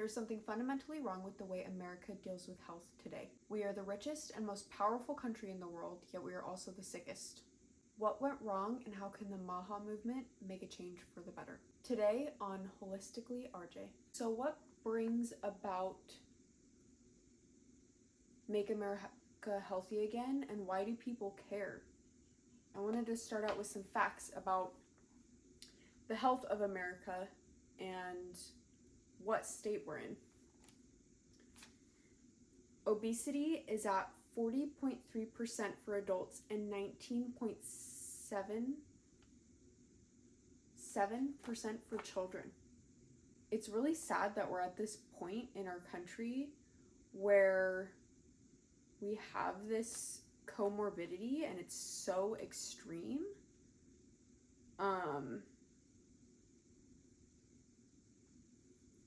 There's something fundamentally wrong with the way America deals with health today. We are the richest and most powerful country in the world, yet we are also the sickest. What went wrong and how can the MAHA movement make a change for the better? Today on Holistically, RJ. So what brings about Make America Healthy Again, and why do people care? I wanted to start out with some facts about the health of America and what state we're in. Obesity is at 40.3% for adults and 19.7% for children. It's really sad that we're at this point in our country where we have this comorbidity and it's so extreme.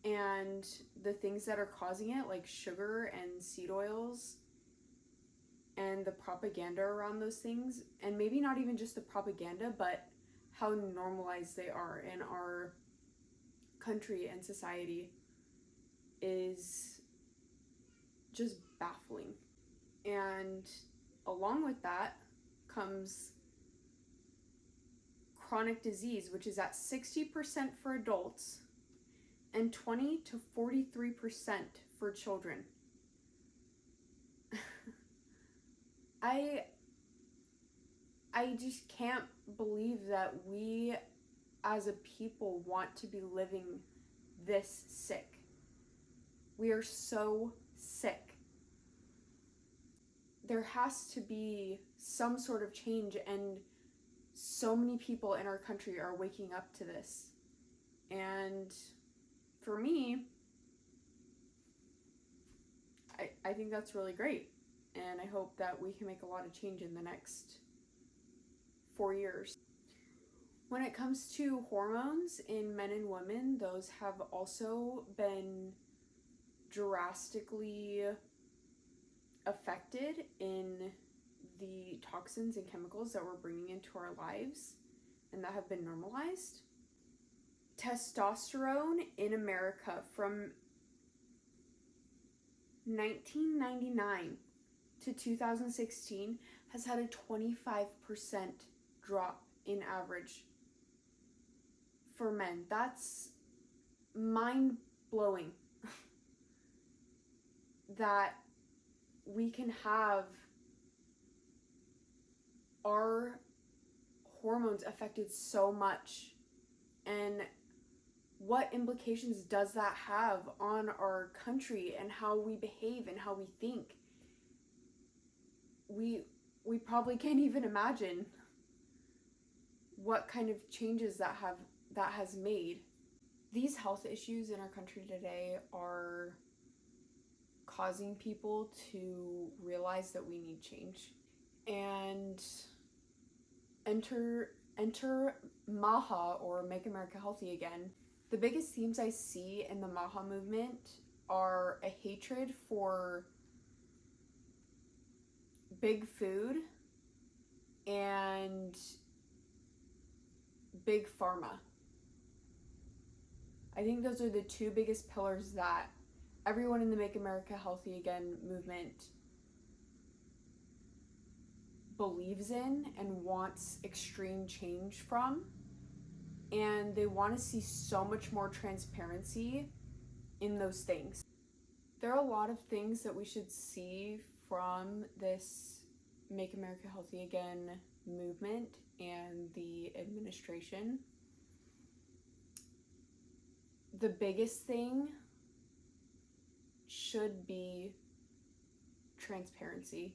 And the things that are causing it, like sugar and seed oils and the propaganda around those things, and maybe not even just the propaganda, but how normalized they are in our country and society, is just baffling. And along with that comes chronic disease, which is at 60% for adults and 20 to 43% for children. I just can't believe that we as a people want to be living this sick. We are so sick. There has to be some sort of change, and so many people in our country are waking up to this. And for me, I think that's really great. And I hope that we can make a lot of change in the next 4 years. When it comes to hormones in men and women, those have also been drastically affected in the toxins and chemicals that we're bringing into our lives and that have been normalized. Testosterone in America from 1999 to 2016 has had a 25% drop in average for men. That's mind-blowing that we can have our hormones affected so much, and what implications does that have on our country and how we behave and how we think? We probably can't even imagine what kind of changes that has made. These health issues in our country today are causing people to realize that we need change. And enter MAHA, or Make America Healthy Again. The biggest themes I see in the MAHA movement are a hatred for big food and big pharma. I think those are the two biggest pillars that everyone in the Make America Healthy Again movement believes in and wants extreme change from. And they want to see so much more transparency in those things. There are a lot of things that we should see from this Make America Healthy Again movement and the administration. The biggest thing should be transparency.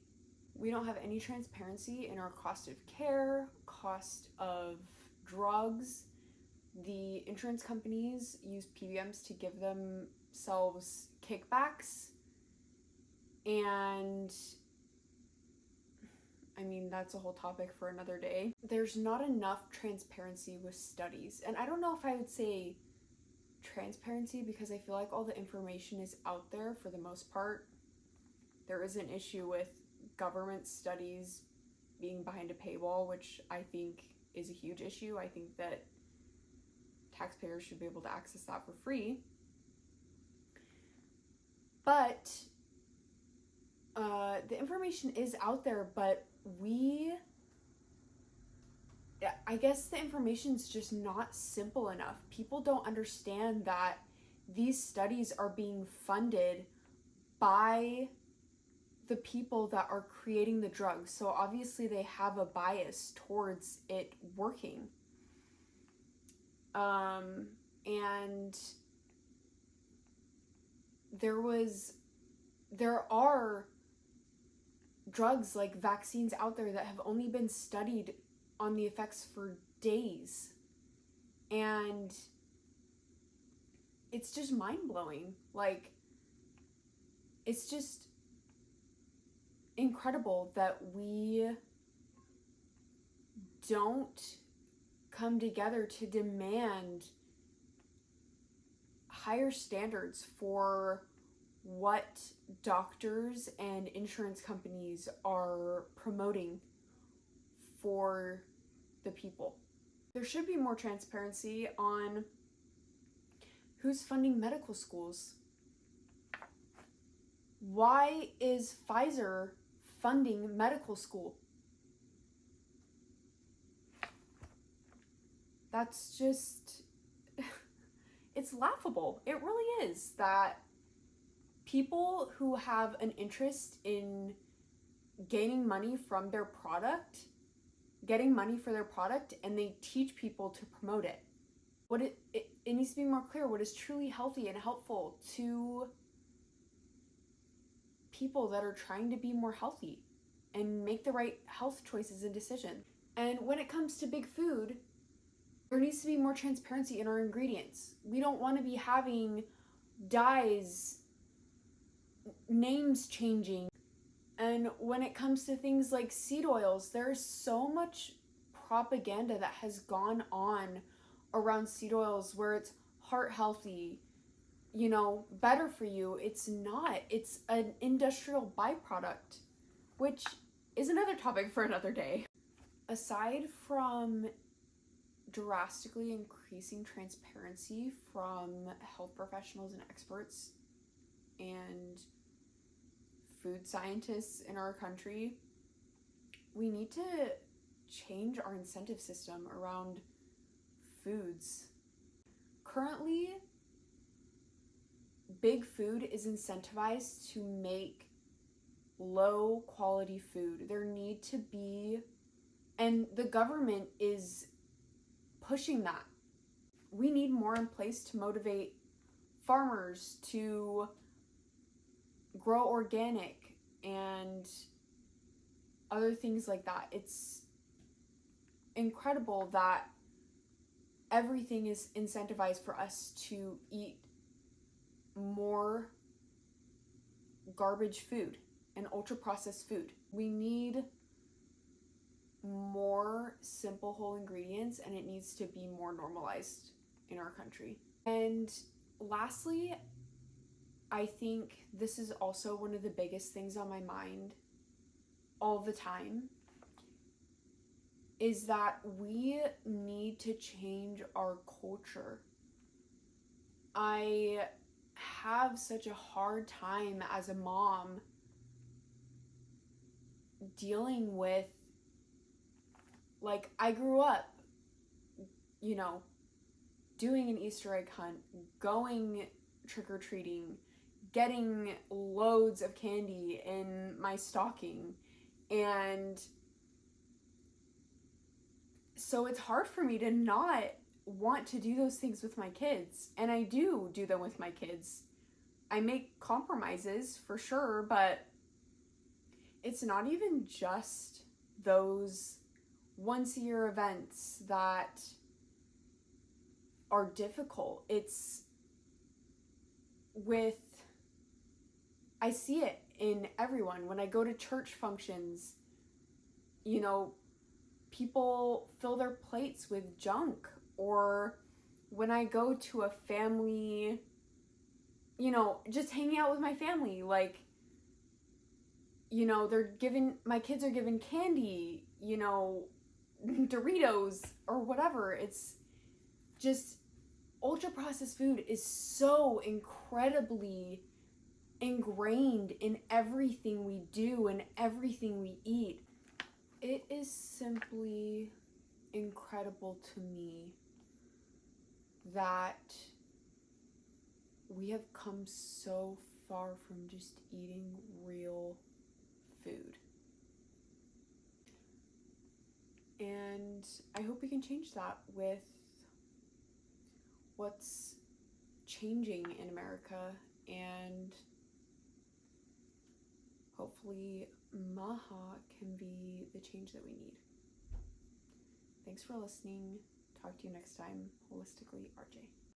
We don't have any transparency in our cost of care, cost of drugs. The insurance companies use PBMs to give themselves kickbacks, and I mean, that's a whole topic for another day. There's not enough transparency with studies, and I don't know if I would say transparency because I feel like all the information is out there for the most part. There is an issue with government studies being behind a paywall, which I think is a huge issue. I think that taxpayers should be able to access that for free. But the information is out there, but I guess the information's just not simple enough. People don't understand that these studies are being funded by the people that are creating the drugs. So obviously they have a bias towards it working. And there are drugs like vaccines out there that have only been studied on the effects for days. And it's just mind-blowing. Like, it's just incredible that we don't come together to demand higher standards for what doctors and insurance companies are promoting for the people. There should be more transparency on who's funding medical schools. Why is Pfizer funding medical school? That's just, it's laughable. It really is that people who have an interest in gaining money from their product, getting money for their product, and they teach people to promote it. It needs to be more clear what is truly healthy and helpful to people that are trying to be more healthy and make the right health choices and decisions. And when it comes to big food, there needs to be more transparency in our ingredients. We don't want to be having dyes, names changing. And when it comes to things like seed oils, there's so much propaganda that has gone on around seed oils where it's heart healthy, better for you. It's not. It's an industrial byproduct, which is another topic for another day. Aside from drastically increasing transparency from health professionals and experts and food scientists in our country, we need to change our incentive system around foods. Currently, big food is incentivized to make low quality food. There need to be, and the government is pushing that. We need more in place to motivate farmers to grow organic and other things like that. It's incredible that everything is incentivized for us to eat more garbage food and ultra processed food. We need more simple whole ingredients, and it needs to be more normalized in our country. And lastly, I think this is also one of the biggest things on my mind all the time, is that we need to change our culture. I have such a hard time as a mom dealing with, like, I grew up, doing an Easter egg hunt, going trick-or-treating, getting loads of candy in my stocking, and so it's hard for me to not want to do those things with my kids, and I do them with my kids. I make compromises for sure, but it's not even just those once-a-year events that are difficult. It's I see it in everyone. When I go to church functions, people fill their plates with junk. Or when I go to a family, just hanging out with my family, like, my kids are given candy, Doritos or whatever. It's just, ultra processed food is so incredibly ingrained in everything we do and everything we eat. It is simply incredible to me that we have come so far from just eating real food. And I hope we can change that with what's changing in America, and hopefully MAHA can be the change that we need. Thanks for listening. Talk to you next time. Holistically, RJ.